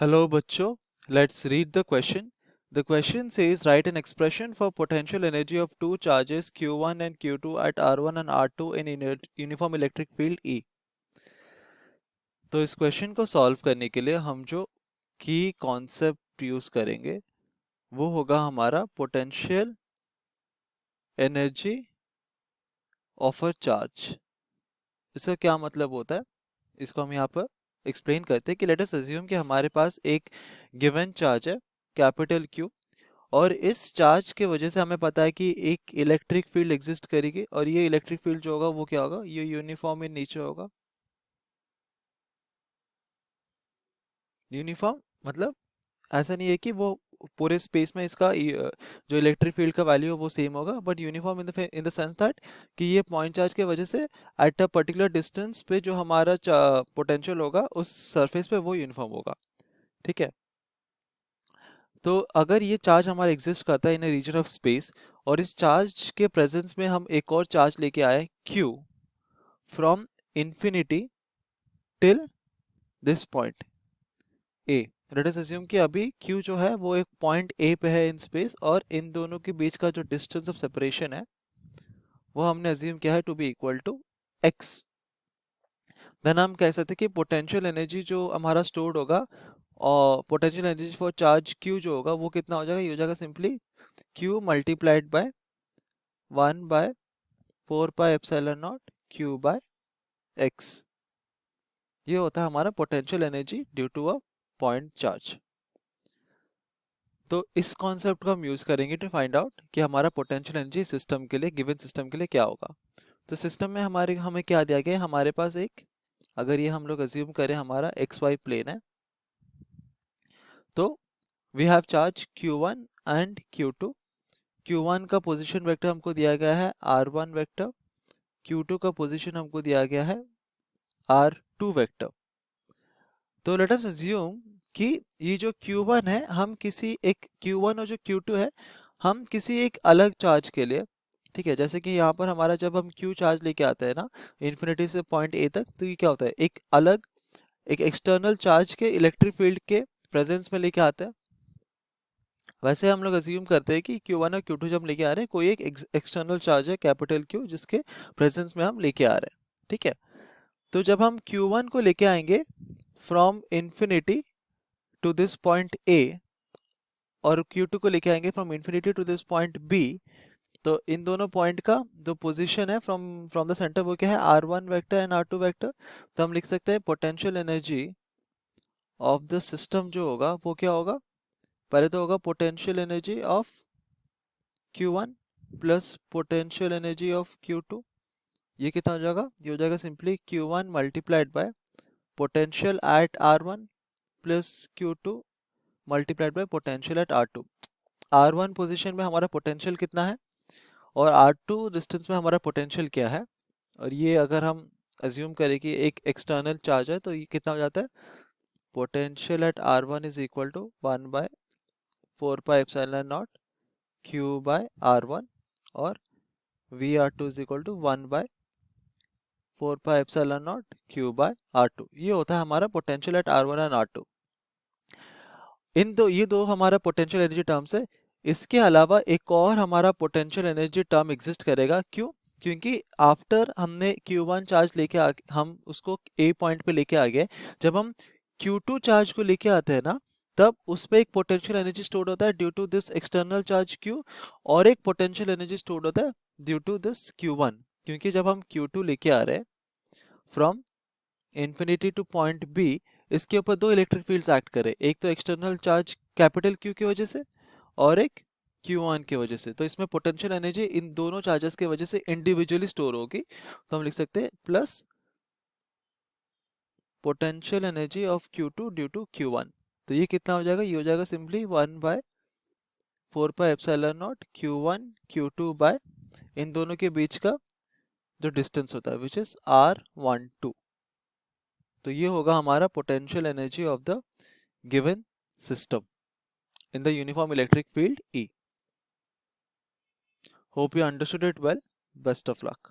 Hello, bachcho. Let's read the question. The question says write an expression for potential energy of two charges Q1 and Q2 at R1 and R2 in uniform electric field E. तो इस question को solve करने के लिए हम जो की concept use करेंगे वो होगा हमारा potential energy of a charge. इसका क्या मतलब होता है, इसको हम यहाँ पर एक्सप्लेन करते हैं कि लेट अस अज्यूम कि हमारे पास एक गिवन चार्ज है कैपिटल क्यू, और इस चार्ज के वजह से हमें पता है कि एक इलेक्ट्रिक फील्ड एग्जिस्ट करेगी, और ये इलेक्ट्रिक फील्ड जो होगा वो क्या होगा, ये यूनिफॉर्म इन नेचर होगा। यूनिफॉर्म मतलब ऐसा नहीं है कि वो पूरे स्पेस में इसका जो इलेक्ट्रिक फील्ड का वैल्यू है वो सेम होगा, but uniform in the sense that कि ये पॉइंट चार्ज के वजह से एट अ पर्टिकुलर डिस्टेंस पे जो हमारा पोटेंशियल होगा उस सरफेस पे वो यूनिफॉर्म होगा। ठीक है। तो अगर ये चार्ज हमारा एग्जिस्ट करता है इन रीजन ऑफ स्पेस, और इस चार्ज के प्रेजेंस में हम एक और चार्ज लेके आए Q from infinity till this point A। Let us assume कि अभी Q जो है वो एक पॉइंट A पे है इन स्पेस, और इन दोनों के बीच का जो डिस्टेंस ऑफ सेपरेशन है वो हमने अज्यूम किया है to be equal to x। Then हम कह सकते हैं कि पोटेंशियल एनर्जी जो हमारा स्टोर्ड होगा, और potential energy for charge Q जो होगा वो कितना हो जाएगा, ये हो जाएगा simply Q multiplied by 1/4πε0 Q by x। ये होता है हमारा potential energy due to a point charge. तो इस कॉन्सेप्ट को हम यूज करेंगे टू फाइंड आउट कि हमारा पोटेंशियल एनर्जी सिस्टम के लिए, गिवन सिस्टम के लिए क्या होगा। तो सिस्टम में हमारे हमें क्या दिया गया है, हमारे पास एक, अगर ये हम लोग अज्यूम करें हमारा एक्स वाई प्लेन है, तो we have charge Q1 and Q2। Q1 का पोजीशन वेक्टर हमको दिया गया है R1 वेक्टर, Q2 का पोजीशन हमको दिया गया है R2 वेक्टर। तो लेट अस अज्यूम कि ये जो Q1 है, हम किसी एक Q1 और जो Q2 है, हम किसी एक अलग चार्ज के लिए, ठीक है, जैसे कि यहाँ पर हमारा जब हम Q चार्ज लेके आते हैं ना इन्फिनिटी से पॉइंट A तक, तो ये क्या होता है, एक अलग, एक एक्सटर्नल चार्ज के इलेक्ट्रिक फील्ड के प्रेजेंस में लेके आते हैं। वैसे हम लोग अज्यूम करते हैं कि Q1 और Q2 जब हम लेके आ रहे हैं, कोई एक एक्सटर्नल चार्ज है कैपिटल Q जिसके प्रेजेंस में हम लेके आ रहे हैं। ठीक है। तो जब हम Q1 को लेके आएंगे from infinity to this point A, और Q2 को लेके आएंगे from infinity to this point B, तो इन दोनों पॉइंट का जो पोजीशन है फ्रॉम फ्रॉम द सेंटर वो क्या है, R1 vector and R2 vector. तो हम लिख सकते हैं potential energy of the system जो होगा वो क्या होगा, पहले तो होगा potential energy of Q1 plus potential energy of Q2। ये कितना हो जाएगा, ये हो जाएगा simply Q1 multiplied by potential at R1 plus Q2 multiplied by potential at R2। R1 position में हमारा पोटेंशियल कितना है, और R2 डिस्टेंस में हमारा पोटेंशियल क्या है, और ये अगर हम अज्यूम करें कि एक एक्सटर्नल चार्ज है, तो ये कितना हो जाता है, potential at R1 is equal to 1/4πε0 Q by R1, और VR2 is equal to 1/4πε0 Q by R2। ये होता है हमारा potential at R1 and R2। ये दो हमारा पोटेंशियल एनर्जी टर्म्स है। इसके अलावा एक और हमारा पोटेंशियल एनर्जी टर्म एग्जिस्ट करेगा, क्यों, क्योंकि आफ्टर हमने Q1 चार्ज लेके हम उसको A पॉइंट पे लेके आ गए, जब हम Q2 चार्ज को लेके आते हैं ना, तब उसमें एक पोटेंशियल एनर्जी स्टोर्ड होता है due to this external charge Q, और एक पोटेंशियल एनर्जी स्टोर्ड होता है ड्यू टू दिस Q1। क्योंकि जब हम Q2 लेके आ रहे हैं from infinity to point B, इसके ऊपर दो इलेक्ट्रिक फील्ड्स एक्ट करे, एक तो एक्सटर्नल चार्ज कैपिटल क्यू की वजह से, और एक Q1 की वजह से। तो इसमें पोटेंशियल एनर्जी इन दोनों चार्जेस की वजह से इंडिविजुअली स्टोर होगी। तो हम लिख सकते हैं plus potential energy of Q2 due to Q1। तो ये कितना हो जाएगा, ये हो जाएगा सिंपली 1/4πε0 Q1 Q2 बाय इन दोनों के बीच का जो डिस्टेंस होता है विच इज R12। तो ये होगा हमारा potential energy of the given system in the uniform electric field E. Hope you understood it well. Best of luck.